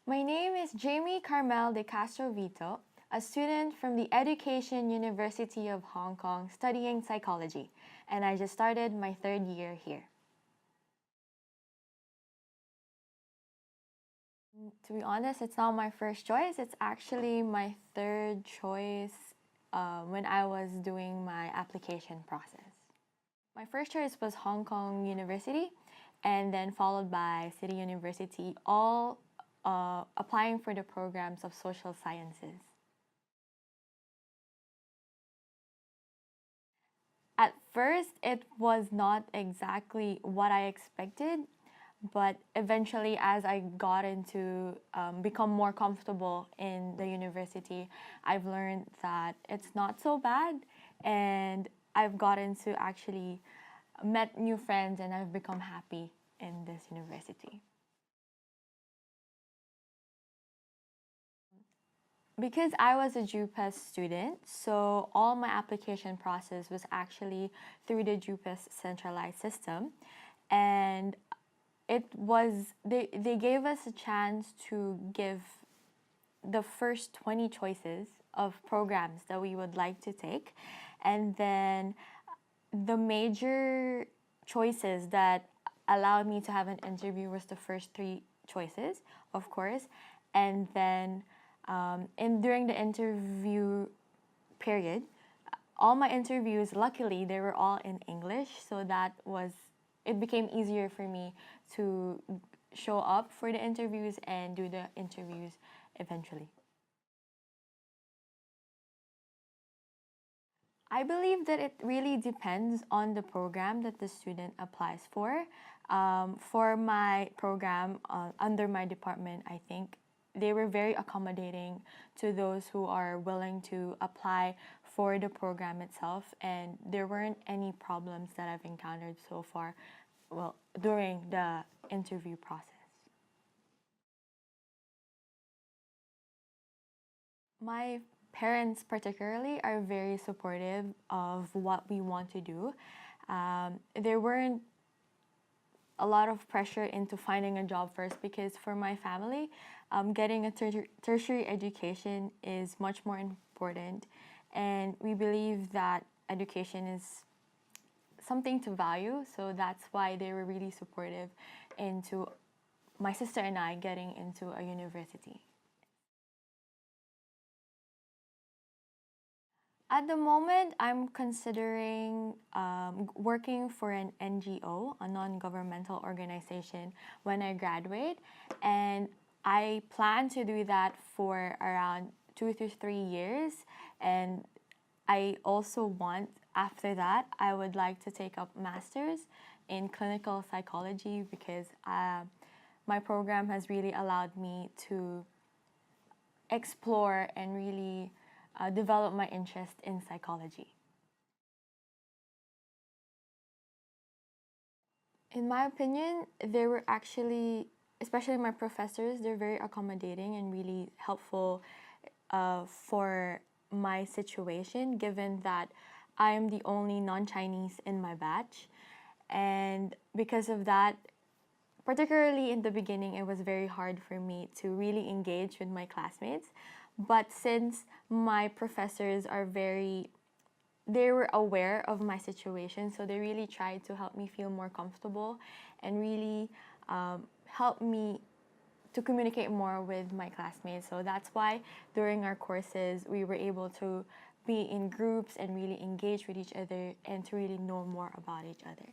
My name is Jamie Carmel de Castro Vito, a student from the Education University of Hong Kong studying psychology, and I just started my third year here. To be honest, it's not my first choice. It's actually my third choice when I was doing my application process. My first choice was Hong Kong University, and then followed by City University, all applying for the programs of social sciences. At first, it was not exactly what I expected, but eventually, as I got into become more comfortable in the university, I've learned that it's not so bad, and I've gotten to actually met new friends, and I've become happy in this university. Because I was a JUPAS student, so all my application process was actually through the JUPAS centralized system, and they gave us a chance to give the first 20 choices of programs that we would like to take, and then the major choices that allowed me to have an interview was the first three choices, of course, and then and during the interview period, all my interviews, luckily, they were all in English, so it became easier for me to show up for the interviews and do the interviews eventually. I believe that it really depends on the program that the student applies for. For my program under my department, I think they were very accommodating to those who are willing to apply for the program itself, and there weren't any problems that I've encountered so far, well, during the interview process. My parents, particularly, are very supportive of what we want to do. There weren't a lot of pressure into finding a job first because for my family, getting a tertiary education is much more important. And we believe that education is something to value. So that's why they were really supportive into my sister and I getting into a university. At the moment, I'm considering working for an NGO, a non governmental organization, when I graduate. And I plan to do that for around 2 to 3 years. And I also want, after that, I would like to take up master's in clinical psychology because my program has really allowed me to explore and really develop my interest in psychology. In my opinion, they were actually, especially my professors, they're very accommodating and really helpful for my situation, given that I am the only non Chinese in my batch. And because of that, particularly in the beginning, it was very hard for me to really engage with my classmates. But since my professors are they were aware of my situation, so they really tried to help me feel more comfortable and really help me to communicate more with my classmates. So that's why during our courses, we were able to be in groups and really engage with each other and to really know more about each other.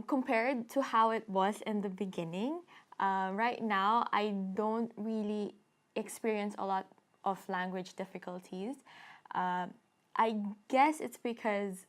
Compared to how it was in the beginning, right now I don't really experience a lot of language difficulties. Um I guess it's because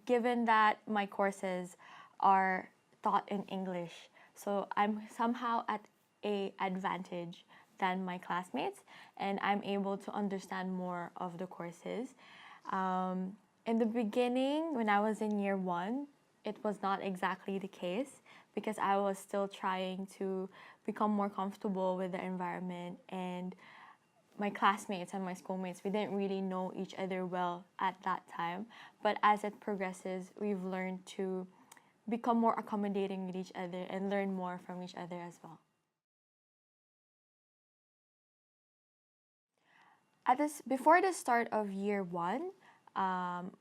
given that my courses are taught in English, so I'm somehow at a advantage than my classmates, and I'm able to understand more of the courses. Um, in the beginning, when I was in year one, it was not exactly the case because I was still trying to become more comfortable with the environment, and my classmates and my schoolmates, we didn't really know each other well at that time. But as it progresses, we've learned to become more accommodating with each other and learn more from each other as well. Before the start of year one,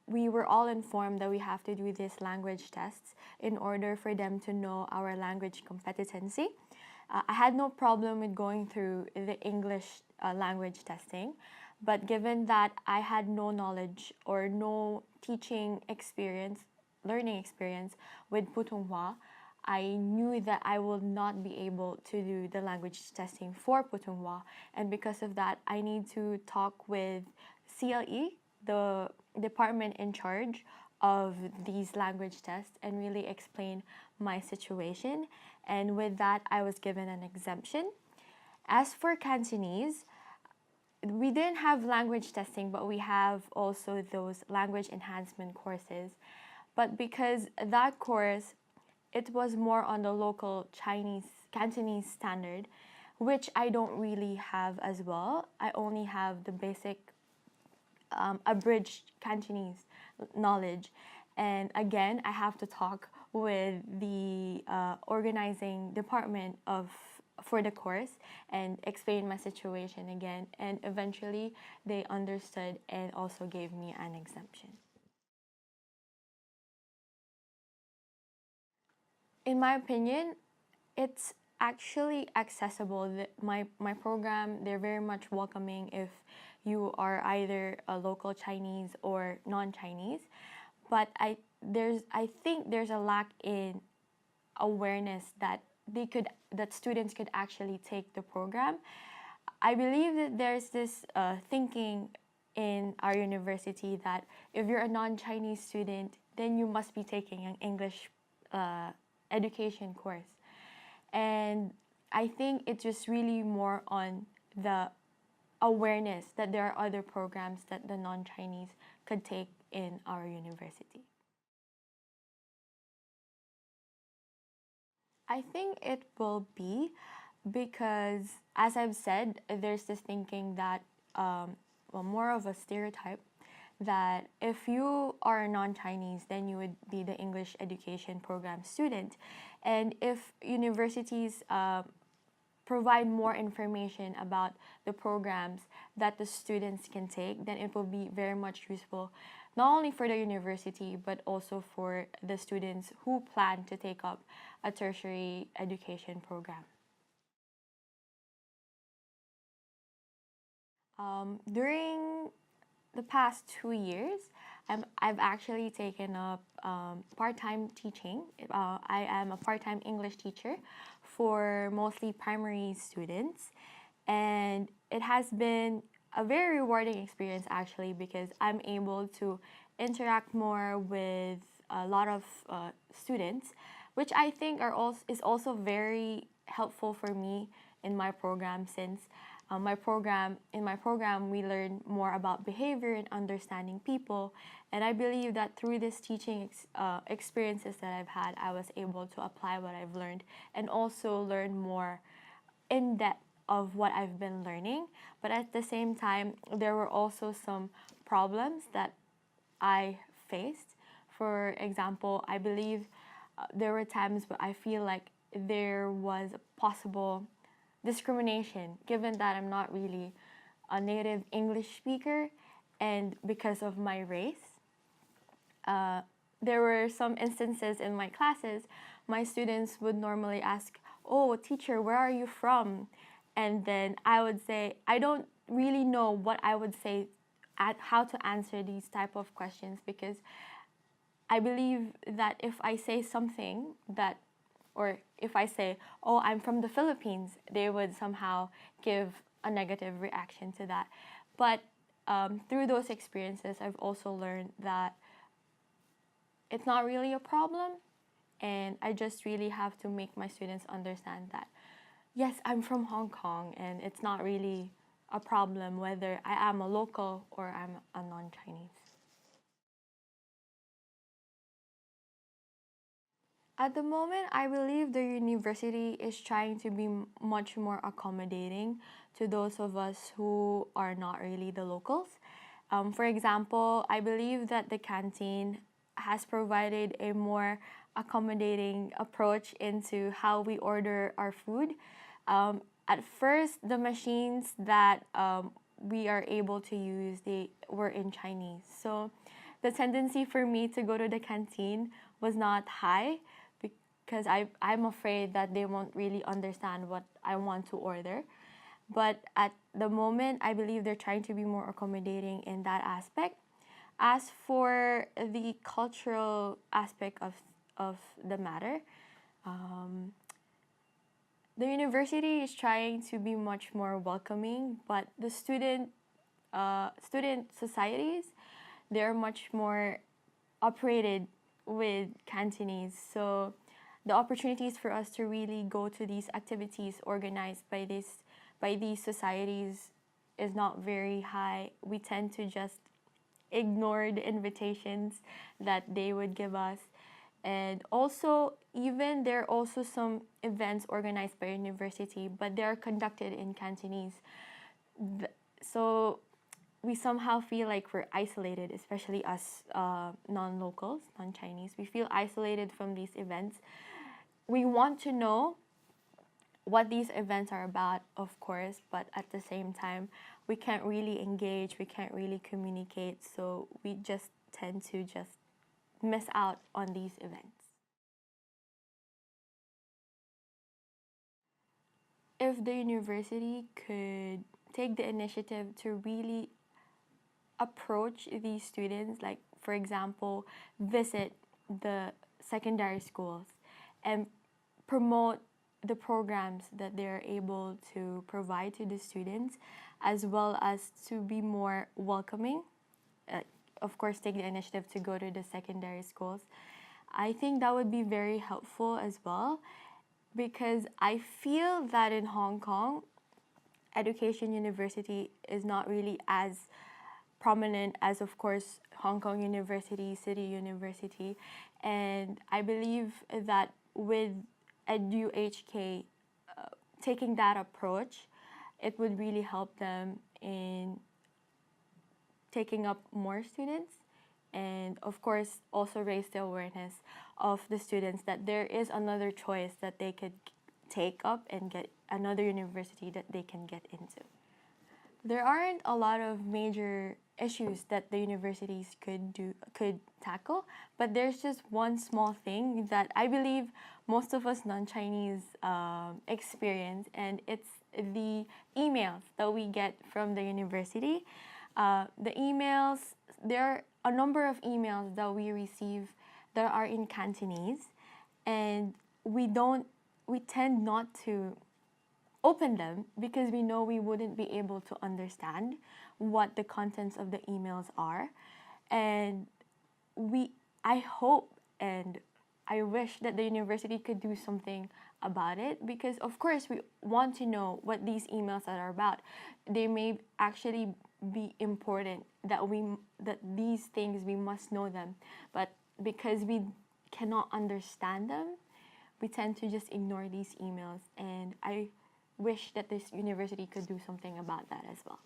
we were all informed that we have to do these language tests in order for them to know our language competency. I had no problem with going through the English language testing, but given that I had no knowledge or no teaching experience, learning experience with Putonghua, I knew that I will not be able to do the language testing for Putonghua, and because of that, I need to talk with CLE, the department in charge of these language tests, and really explain my situation. And with that, I was given an exemption. As for Cantonese, we didn't have language testing, but we have also those language enhancement courses. But because that course, it was more on the local Chinese Cantonese standard, which I don't really have as well. I only have the basic abridged Cantonese knowledge. And again, I have to talk with the organizing department for the course and explain my situation again. And eventually, they understood and also gave me an exemption. In my opinion, it's actually accessible. My program, they're very much welcoming if you are either a local Chinese or non-Chinese. But I think there's a lack in awareness that students could actually take the program. I believe that there's this thinking in our university that if you're a non-Chinese student, then you must be taking an English education course. And I think it's just really more on the awareness that there are other programs that the non-Chinese could take in our university. I think it will be because, as I've said, there's this thinking that, more of a stereotype, that if you are a non-Chinese, then you would be the English education program student. And if universities provide more information about the programs that the students can take, then it will be very much useful, not only for the university, but also for the students who plan to take up a tertiary education program. During the past 2 years, I've actually taken up part-time teaching. I am a part-time English teacher for mostly primary students, and it has been a very rewarding experience actually, because I'm able to interact more with a lot of students, which I think is also very helpful for me in my program, since in my program we learn more about behavior and understanding people, and I believe that through this teaching experiences that I've had, I was able to apply what I've learned and also learn more in depth of what I've been learning. But at the same time, there were also some problems that I faced. For example, I believe there were times where I feel like there was a possible discrimination, given that I'm not really a native English speaker, and because of my race. There were some instances in my classes, my students would normally ask, "Oh, teacher, where are you from?" And then I would say, I don't really know what I would say, how to answer these type of questions, because I believe that if I say something that, or if I say, "Oh, I'm from the Philippines," they would somehow give a negative reaction to that. But through those experiences, I've also learned that it's not really a problem, and I just really have to make my students understand that, yes, I'm from Hong Kong, and it's not really a problem whether I am a local or I'm a non-Chinese. At the moment, I believe the university is trying to be much more accommodating to those of us who are not really the locals. For example, I believe that the canteen has provided a more accommodating approach into how we order our food. At first, the machines that we are able to use, they were in Chinese. So the tendency for me to go to the canteen was not high because I'm afraid that they won't really understand what I want to order. But at the moment, I believe they're trying to be more accommodating in that aspect. As for the cultural aspect of the matter, um, the university is trying to be much more welcoming, but the student societies, they're much more operated with Cantonese. So the opportunities for us to really go to these activities organized by these societies is not very high. We tend to just ignore the invitations that they would give us. And also, even there are also some events organized by university, but they are conducted in Cantonese. So we somehow feel like we're isolated, especially us non-locals, non-Chinese. We feel isolated from these events. We want to know what these events are about, of course, but at the same time, we can't really engage, we can't really communicate, so we just tend to just miss out on these events. If the university could take the initiative to really approach these students, like for example, visit the secondary schools and promote the programs that they're able to provide to the students, as well as to be more welcoming. Uh, of course, take the initiative to go to the secondary schools. I think that would be very helpful as well, because I feel that in Hong Kong, education university is not really as prominent as, of course, Hong Kong University, City University. And I believe that with EduHK taking that approach, it would really help them in taking up more students, and of course also raise the awareness of the students that there is another choice that they could take up and get another university that they can get into. There aren't a lot of major issues that the universities could tackle, but there's just one small thing that I believe most of us non-Chinese experience, and it's the emails that we get from the university. The emails, there are a number of emails that we receive that are in Cantonese, and we tend not to open them because we know we wouldn't be able to understand what the contents of the emails are. And I hope and I wish that the university could do something about it, because of course we want to know what these emails are about. They may actually be important, that these things we must know them, but because we cannot understand them, we tend to just ignore these emails, and I wish that this university could do something about that as well.